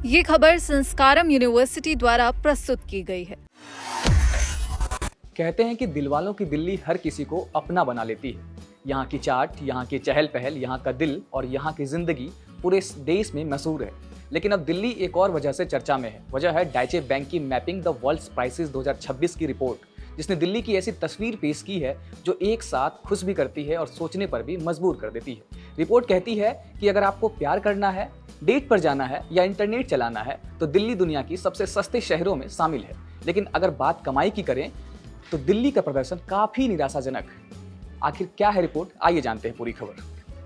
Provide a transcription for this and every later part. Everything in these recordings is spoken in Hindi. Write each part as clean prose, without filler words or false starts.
ये खबर संस्कारम यूनिवर्सिटी द्वारा प्रस्तुत की गई है। कहते हैं कि दिलवालों की दिल्ली हर किसी को अपना बना लेती है। यहाँ की चाट, यहाँ की चहल पहल, यहाँ का दिल और यहाँ की जिंदगी पूरे देश में मशहूर है। लेकिन अब दिल्ली एक और वजह से चर्चा में है। वजह है डाइचे बैंक की मैपिंग द वर्ल्ड्स प्राइसेस 2026 की रिपोर्ट, जिसने दिल्ली की ऐसी तस्वीर पेश की है जो एक साथ खुश भी करती है और सोचने पर भी मजबूर कर देती है। रिपोर्ट कहती है कि अगर आपको प्यार करना है, डेट पर जाना है या इंटरनेट चलाना है तो दिल्ली दुनिया की सबसे सस्ते शहरों में शामिल है। लेकिन अगर बात कमाई की करें तो दिल्ली का प्रदर्शन काफी निराशाजनक। आखिर क्या है रिपोर्ट, आइए जानते हैं पूरी खबर।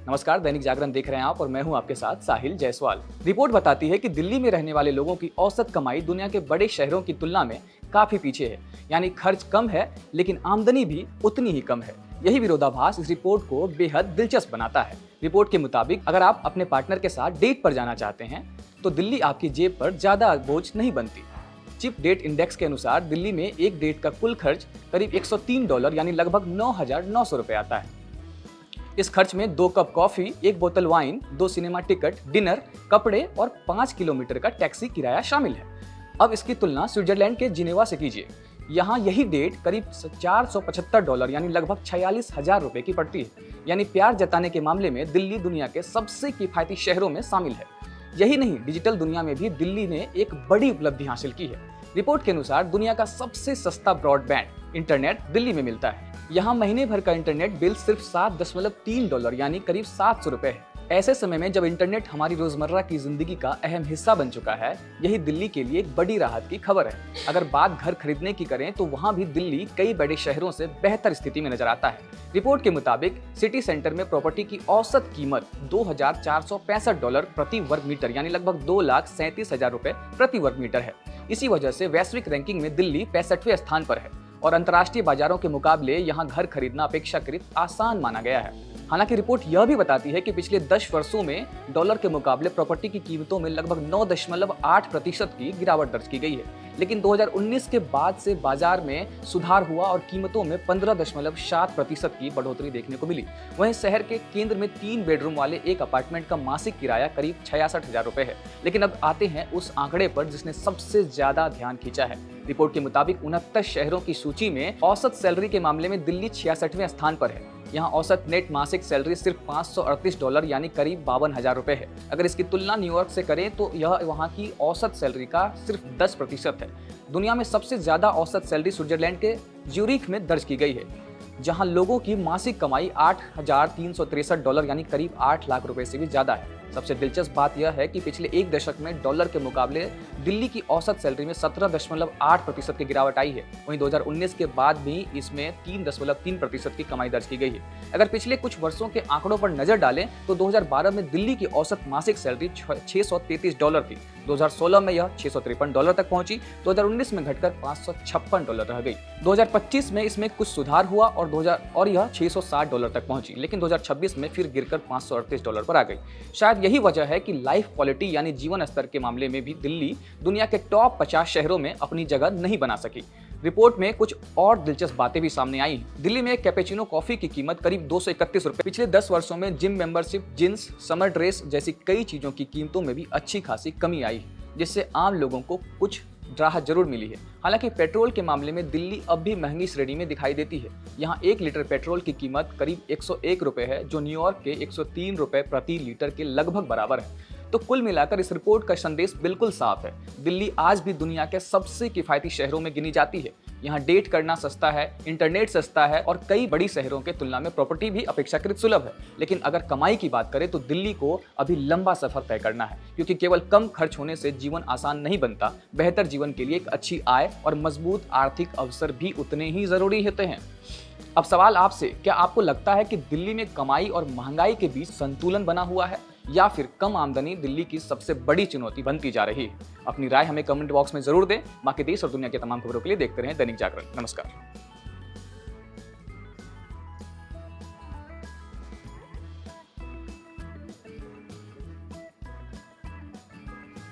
नमस्कार, दैनिक जागरण देख रहे हैं आप और मैं हूं आपके साथ साहिल जायसवाल। रिपोर्ट बताती है कि दिल्ली में रहने वाले लोगों की औसत कमाई दुनिया के बड़े शहरों की तुलना में काफी पीछे है। यानी खर्च कम है लेकिन आमदनी भी उतनी ही कम है। यही विरोधाभास इस रिपोर्ट को बेहद दिलचस्प बनाता है। रिपोर्ट के मुताबिक अगर आप अपने पार्टनर के साथ डेट पर जाना चाहते हैं तो दिल्ली आपकी जेब पर ज्यादा बोझ नहीं बनती। चिप डेट इंडेक्स के अनुसार दिल्ली में एक डेट का कुल खर्च करीब $103 यानी लगभग 9,900 रुपए आता है। इस खर्च में 2 कप कॉफी, 1 बोतल वाइन, 2 सिनेमा टिकट, डिनर, कपड़े और 5 किलोमीटर का टैक्सी किराया शामिल है। अब इसकी तुलना स्विट्जरलैंड के जिनेवा से कीजिए। यहाँ यही डेट करीब $475 यानी लगभग 46,000 रुपए की पड़ती है। यानी प्यार जताने के मामले में दिल्ली दुनिया के सबसे किफायती शहरों में शामिल है। यही नहीं, डिजिटल दुनिया में भी दिल्ली ने एक बड़ी उपलब्धि हासिल की है। रिपोर्ट के अनुसार दुनिया का सबसे सस्ता ब्रॉडबैंड इंटरनेट दिल्ली में मिलता है। यहाँ महीने भर का इंटरनेट बिल सिर्फ $7.3 यानी करीब 700 रुपए है। ऐसे समय में जब इंटरनेट हमारी रोजमर्रा की जिंदगी का अहम हिस्सा बन चुका है, यही दिल्ली के लिए एक बड़ी राहत की खबर है। अगर बात घर खरीदने की करें तो वहाँ भी दिल्ली कई बड़े शहरों से बेहतर स्थिति में नजर आता है। रिपोर्ट के मुताबिक सिटी सेंटर में प्रॉपर्टी की औसत कीमत $2,465 प्रति वर्ग मीटर यानी लगभग 2,37,000 रुपए प्रति वर्ग मीटर है। इसी वजह से वैश्विक रैंकिंग में दिल्ली 65वें स्थान पर है और अंतर्राष्ट्रीय बाजारों के मुकाबले यहाँ घर खरीदना अपेक्षाकृत आसान माना गया है। हालांकि रिपोर्ट यह भी बताती है कि पिछले 10 वर्षों में डॉलर के मुकाबले प्रॉपर्टी की कीमतों में लगभग 9.8% की गिरावट दर्ज की गई है। लेकिन 2019 के बाद से बाजार में सुधार हुआ और कीमतों में 15.7% की बढ़ोतरी देखने को मिली। वहीं शहर के केंद्र में 3 बेडरूम वाले एक अपार्टमेंट का मासिक किराया करीब 66,000 रुपए है। लेकिन अब आते हैं उस आंकड़े पर जिसने सबसे ज्यादा ध्यान खींचा है। रिपोर्ट के मुताबिक 69 शहरों की सूची में औसत सैलरी के मामले में दिल्ली 66वें स्थान पर है। यहाँ औसत नेट मासिक सैलरी सिर्फ $538 यानी करीब 52,000 रुपए है। अगर इसकी तुलना न्यूयॉर्क से करें तो यह वहाँ की औसत सैलरी का सिर्फ 10% है। दुनिया में सबसे ज्यादा औसत सैलरी स्विट्जरलैंड के ज्यूरिख में दर्ज की गई है, जहाँ लोगों की मासिक कमाई $8,363 यानी करीब 8 लाख रुपए से भी ज्यादा है। सबसे दिलचस्प बात यह है कि पिछले एक दशक में डॉलर के मुकाबले दिल्ली की औसत सैलरी में 17.8% की गिरावट आई है। वहीं 2019 के बाद भी इसमें 3.3% की कमाई दर्ज की गई है। अगर पिछले कुछ वर्षों के आंकड़ों पर नजर डालें तो 2012 में दिल्ली की औसत मासिक सैलरी $633 थी। 2016 में यह $653 तक पहुंची। 2019 में घटकर $556 रह गई। 2025 में इसमें कुछ सुधार हुआ और यह $660 तक पहुंची, लेकिन 2026 में फिर गिरकर $538 पर आ गई। शायद यही वजह है कि लाइफ क्वालिटी यानी जीवन स्तर के मामले में भी दिल्ली दुनिया के टॉप 50 शहरों में अपनी जगह नहीं बना सकी। रिपोर्ट में कुछ और दिलचस्प बातें भी सामने आई। दिल्ली में एक कैपेचिनो कॉफी की कीमत करीब 231 रुपए। पिछले 10 वर्षों में gym membership, jeans, summer dress जैसी कई चीजों की कीमतों में भी अच्छी खासी कमी आई, जिससे आम लोगों को कुछ राहत जरूर मिली है। हालांकि पेट्रोल के मामले में दिल्ली अब भी महंगी श्रेणी में दिखाई देती है। यहाँ 1 लीटर पेट्रोल की कीमत करीब 101 रुपए है, जो न्यूयॉर्क के 103 रुपए प्रति लीटर के लगभग बराबर है। तो कुल मिलाकर इस रिपोर्ट का संदेश बिल्कुल साफ है। दिल्ली आज भी दुनिया के सबसे किफायती शहरों में गिनी जाती है। यहाँ डेट करना सस्ता है, इंटरनेट सस्ता है और कई बड़ी शहरों के तुलना में प्रॉपर्टी भी अपेक्षाकृत सुलभ है। लेकिन अगर कमाई की बात करें तो दिल्ली को अभी लंबा सफर तय करना है, क्योंकि केवल कम खर्च होने से जीवन आसान नहीं बनता। बेहतर जीवन के लिए एक अच्छी आय और मजबूत आर्थिक अवसर भी उतने ही जरूरी होते हैं। अब सवाल आपसे, क्या आपको लगता है कि दिल्ली में कमाई और महंगाई के बीच संतुलन बना हुआ है, या फिर कम आमदनी दिल्ली की सबसे बड़ी चुनौती बनती जा रही है? अपनी राय हमें कमेंट बॉक्स में जरूर दें। बाकी देश और दुनिया की तमाम खबरों के लिए देखते रहें दैनिक जागरण। नमस्कार।